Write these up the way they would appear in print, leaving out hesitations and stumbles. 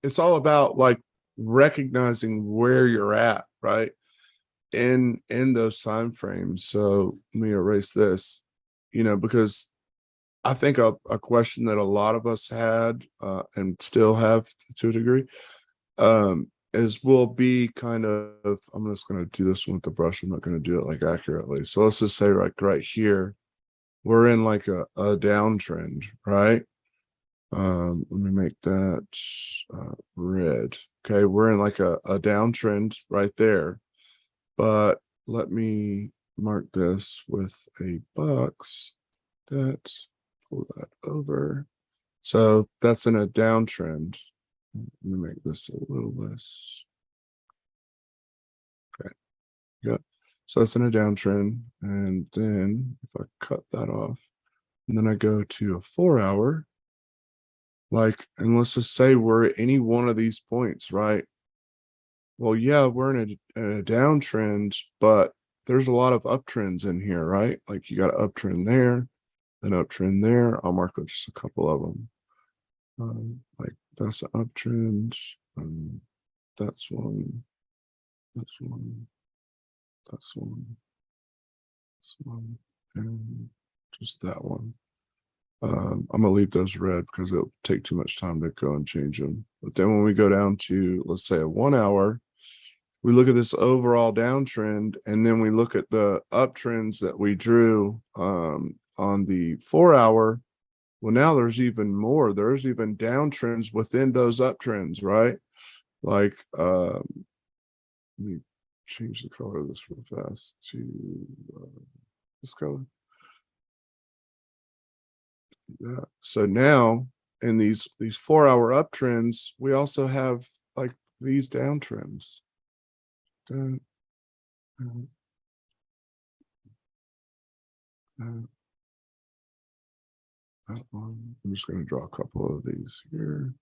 it's all about like recognizing where you're at, right? In those time frames. So let me erase this, because I think a question that a lot of us had and still have to a degree is will be kind of, I'm just going to do this one with the brush. I'm not going to do it like accurately. So let's just say right here, we're in like a downtrend, right? Let me make that red. Okay, we're in like a downtrend right there. But let me mark this with a box. That, pull that over. So that's in a downtrend. Let me make this a little less. Okay, yeah. So that's in a downtrend. And then if I cut that off, and then I go to a 4-hour, and let's just say we're at any one of these points, right? Well, yeah, we're in a downtrend, but there's a lot of uptrends in here, right? Like you got an uptrend there, an uptrend there. I'll mark up just a couple of them. Like that's an uptrend. That's one. That's one. That's one. That's one. And just that one. I'm gonna leave those red because it'll take too much time to go and change them. But then when we go down to, let's say, a 1-hour, we look at this overall downtrend, and then we look at the uptrends that we drew on the 4-hour. Well, now there's even more. There's even downtrends within those uptrends, right? Like, let me change the color of this real fast to this color. Yeah. So now in these 4-hour uptrends, we also have like these downtrends. That one. I'm just going to draw a couple of these here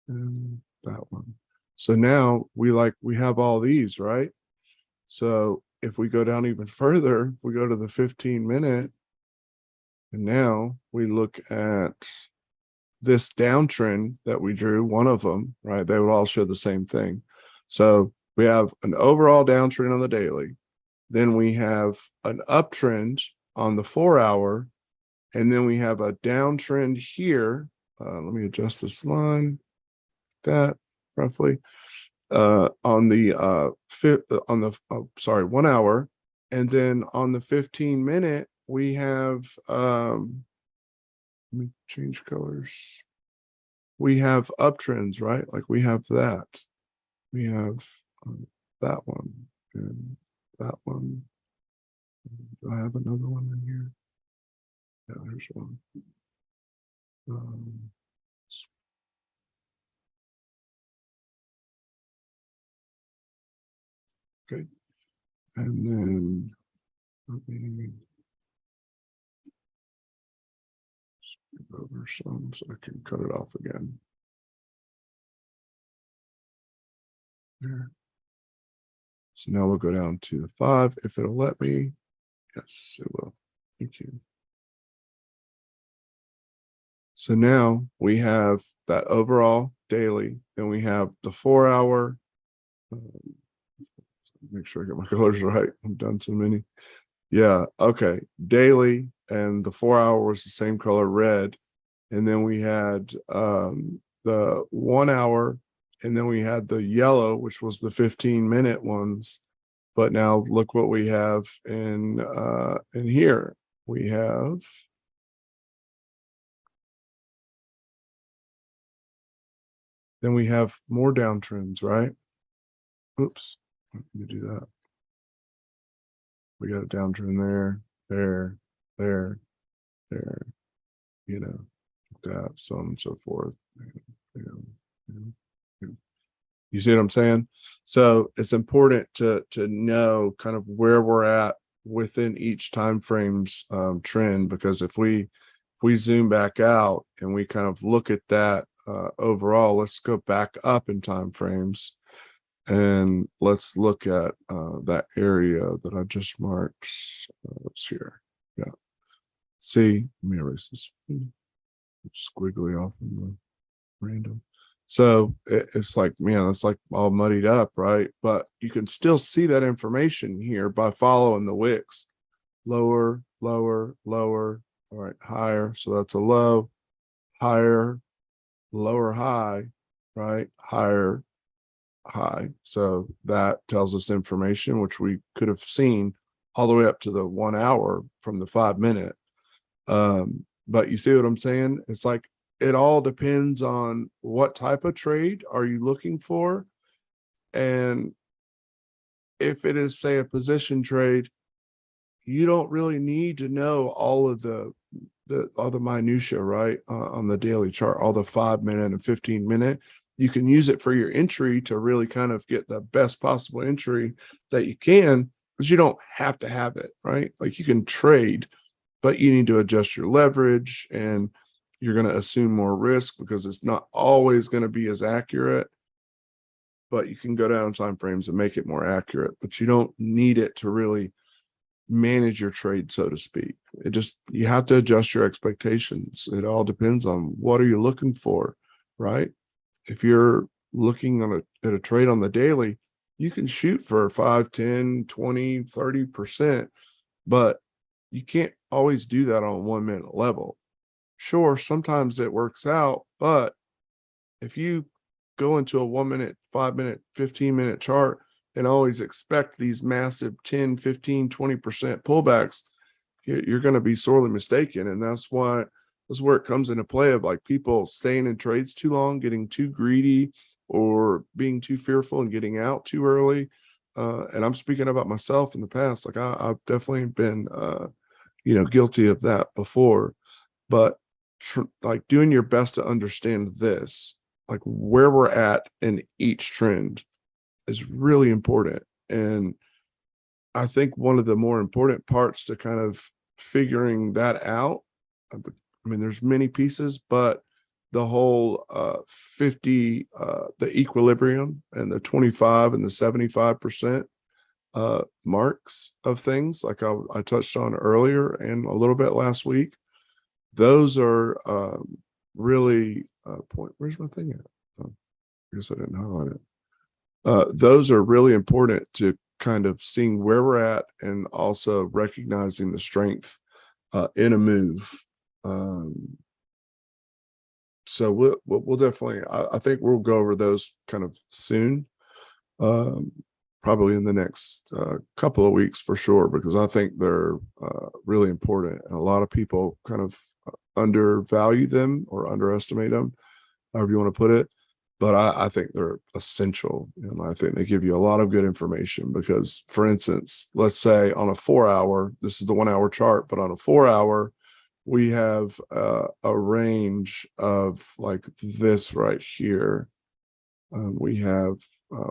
and that one. So now we have all these, right? So if we go down even further, we go to the 15-minute, and now we look at this downtrend that we drew, one of them, right? They would all show the same thing. So we have an overall downtrend on the daily. Then we have an uptrend on the 4-hour. And then we have a downtrend here. Let me adjust this line. That roughly on the 1 hour. And then on the 15-minute, we have let me change colors. We have uptrends, right? Like we have that. We have that one and that one. Do I have another one in here? Yeah, there's one. Okay. And then let me skip over some so I can cut it off again. There. So now we'll go down to the 5 if it'll let me. Yes, it will. Thank you. So now we have that overall daily, and we have the 4-hour. Make sure I get my colors right. I've done so many. Yeah, okay. Daily, and the 4-hour was the same color, red. And then we had the 1 hour, and then we had the yellow, which was the 15-minute ones. But now look what we have in here. We have then we have more downtrends, right? Oops, let me do that. We got a downtrend there, there, that, so on and so forth. You see what I'm saying? So it's important to know kind of where we're at within each time frame's trend, because if we zoom back out and we kind of look at that overall, let's go back up in time frames and let's look at that area that I just marked. It's here. Yeah. See, let me erase this squiggly off in the random. So it's like, man, it's like all muddied up, right? But you can still see that information here by following the wicks. Lower, lower, lower, all right, higher. So that's a low, higher, lower, high, right? Higher, high. So that tells us information, which we could have seen all the way up to the 1 hour from the 5 minute. But you see what I'm saying? It's like it all depends on what type of trade are you looking for. And if it is, say, a position trade, you don't really need to know all of the minutia, right? On the daily chart, all the 5 minute and 15 minute. You can use it for your entry to really kind of get the best possible entry that you can, but you don't have to have it, right? Like you can trade, but you need to adjust your leverage and you're going to assume more risk because it's not always going to be as accurate. But you can go down time frames and make it more accurate, but you don't need it to really manage your trade, so to speak. It just, you have to adjust your expectations. It all depends on what are you looking for, right? If you're looking at a trade on the daily, you can shoot for 5, 10, 20, 30%, but you can't always do that on a 1 minute level. Sure, sometimes it works out, but if you go into a 1 minute, 5 minute, 15-minute chart and always expect these massive 10, 15, 20% pullbacks, you're going to be sorely mistaken. And that's where it comes into play of like people staying in trades too long, getting too greedy, or being too fearful and getting out too early. And I'm speaking about myself in the past. Like I've definitely been, guilty of that before. But like doing your best to understand this, like where we're at in each trend, is really important. And I think one of the more important parts to kind of figuring that out, I mean, there's many pieces, but the whole 50, the equilibrium and the 25 and the 75% marks of things, like I touched on earlier and a little bit last week, those are really point. Where's my thing at? Oh, I guess I didn't highlight it. Those are really important to kind of seeing where we're at and also recognizing the strength in a move. So we'll definitely, I think we'll go over those kind of soon, probably in the next couple of weeks for sure, because I think they're really important. And a lot of people kind of undervalue them or underestimate them, however you want to put it. But I think they're essential. And I think they give you a lot of good information because, for instance, let's say on a 4 hour, this is the 1 hour chart, but on a 4 hour, we have a range of like this right here. We have,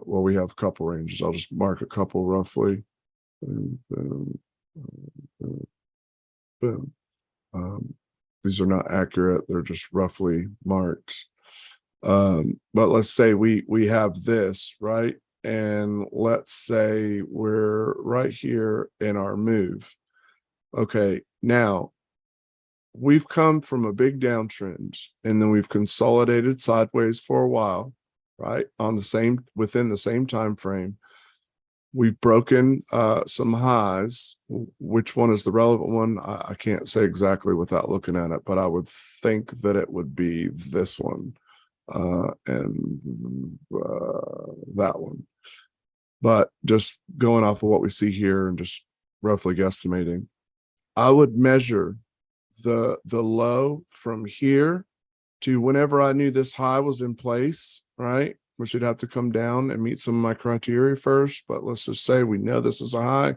we have a couple ranges. I'll just mark a couple roughly. Boom, boom, boom, boom. These are not accurate. They're just roughly marked. But let's say we have this, right? And let's say we're right here in our move. Okay, now we've come from a big downtrend and then we've consolidated sideways for a while, right? Within the same time frame. We've broken some highs. Which one is the relevant one? I can't say exactly without looking at it, but I would think that it would be this one. And that one. But just going off of what we see here and just roughly guesstimating, I would measure the low from here to whenever I knew this high was in place, right? Which would have to come down and meet some of my criteria first. But let's just say we know this is a high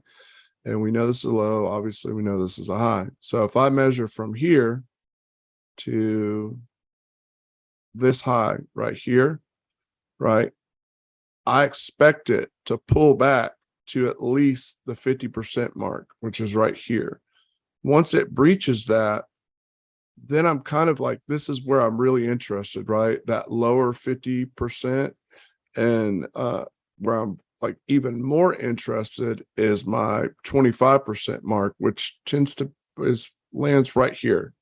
and we know this is a low. Obviously, we know this is a high. So if I measure from here to this high right here, right, I expect it to pull back to at least the 50% mark, which is right here. Once it breaches that, then I'm kind of like, this is where I'm really interested, right? That lower 50%. And where I'm like even more interested is my 25% mark, which lands right here.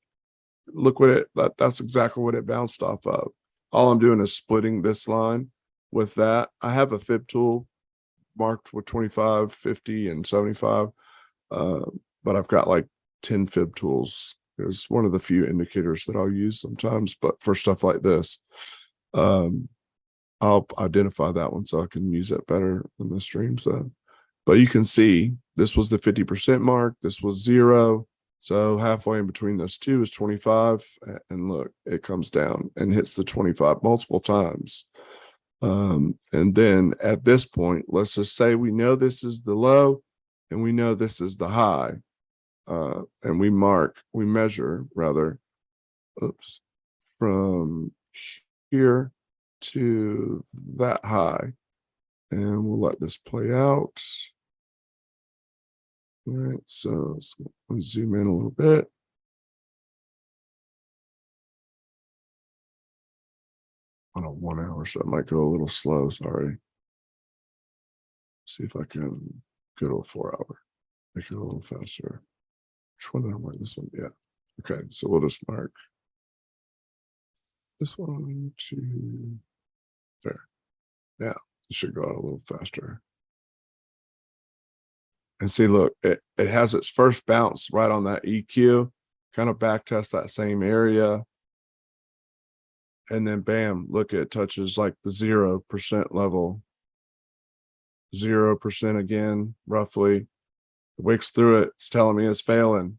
Look what that's exactly what it bounced off of. all I'm doing is splitting this line with that. I have a fib tool marked with 25, 50, and 75. But I've got like 10 fib tools. It's one of the few indicators that I'll use sometimes, but for stuff like this, I'll identify that one so I can use it better in the stream. So, but you can see this was the 50% mark. This was 0. So halfway in between those two is 25. And look, it comes down and hits the 25 multiple times. And then at this point, let's just say we know this is the low and we know this is the high. And we measure rather, from here to that high. And we'll let this play out. All right, so let's zoom in a little bit. On a 1 hour, so it might go a little slow, sorry. See if I can go to a 4 hour, make it a little faster. Which one did I mark? This one, yeah. Okay, so we'll just mark this one to there. Yeah, it should go out a little faster. And see, look, it has its first bounce right on that EQ, kind of back test that same area. And then bam, look, it touches like the 0% level. 0% again, roughly. The wicks through it. It's telling me it's failing,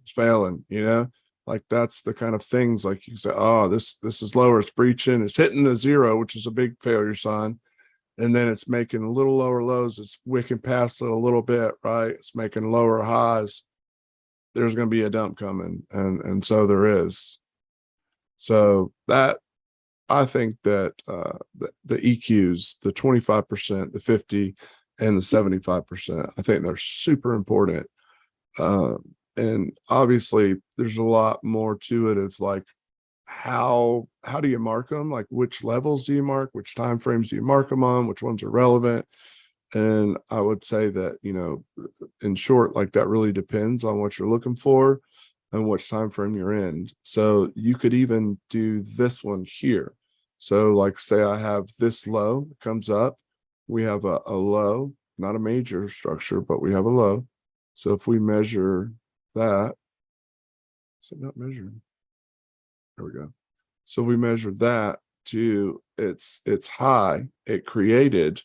you know? Like that's the kind of things like you say, oh, this is lower, it's breaching, it's hitting the 0, which is a big failure sign. And then it's making a little lower lows, it's wicking past it a little bit, right? It's making lower highs. There's going to be a dump coming, and so there is. So that, I think that the EQs, the 25%, the 50, and the 75%, I think they're super important. And obviously, there's a lot more to it of like, how do you mark them? Like, which levels do you mark? Which time frames do you mark them on? Which ones are relevant? And I would say that, you know, in short, like that really depends on what you're looking for and which time frame you're in. So you could even do this one here. So like say I have this low, it comes up, we have a low, not a major structure, but we have a low. So if we measure that, is it not measuring? There we go. So we measure that to its high it created.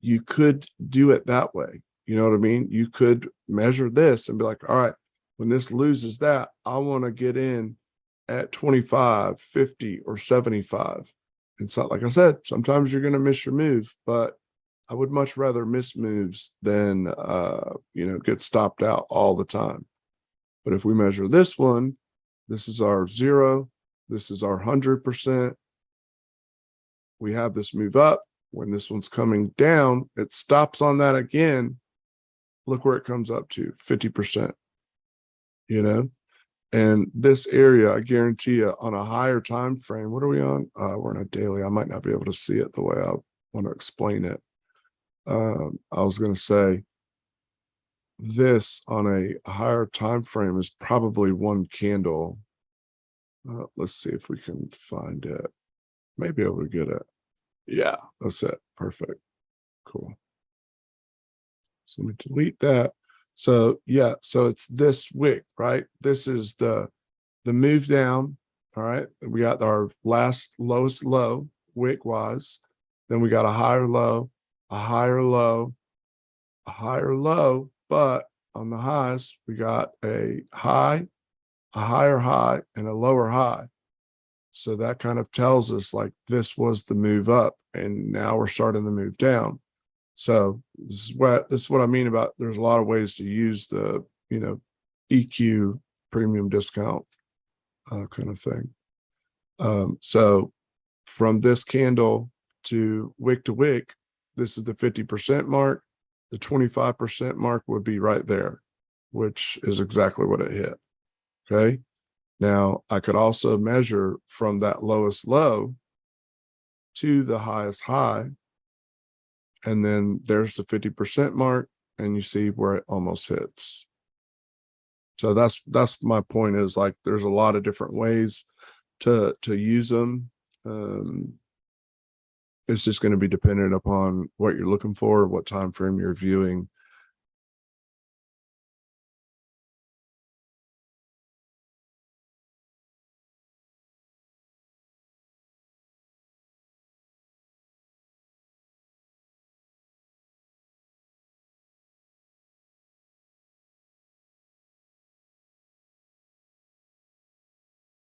You could do it that way. You know what I mean? You could measure this and be like, all right, when this loses that, I want to get in at 25, 50, or 75. It's not, like I said, sometimes you're going to miss your move, but I would much rather miss moves than, you know, get stopped out all the time. But if we measure this one, this is our 0, this is our 100%. We have this move up. When this one's coming down, it stops on that again. Look where it comes up to, 50%, you know? And this area, I guarantee you, on a higher time frame, what are we on? We're on a daily. I might not be able to see it the way I want to explain it. I was going to say this on a higher time frame is probably one candle. Let's see if we can find it. Maybe able to get it. Yeah, that's it. Perfect. Cool. So let me delete that. So yeah, so it's this wick, right? This is the move down. All right. We got our lowest low wick wise. Then we got a higher low, a higher low, a higher low. But on the highs, we got a high, a higher high, and a lower high. So that kind of tells us like this was the move up, and now we're starting to move down. So this is what I mean about there's a lot of ways to use the, you know, EQ premium discount kind of thing. So from this candle to wick, this is the 50% mark. The 25% mark would be right there, which is exactly what it hit. Okay. Now I could also measure from that lowest low to the highest high. And then there's the 50% mark, and you see where it almost hits. So that's my point, is like there's a lot of different ways to use them. It's just going to be dependent upon what you're looking for, what time frame you're viewing,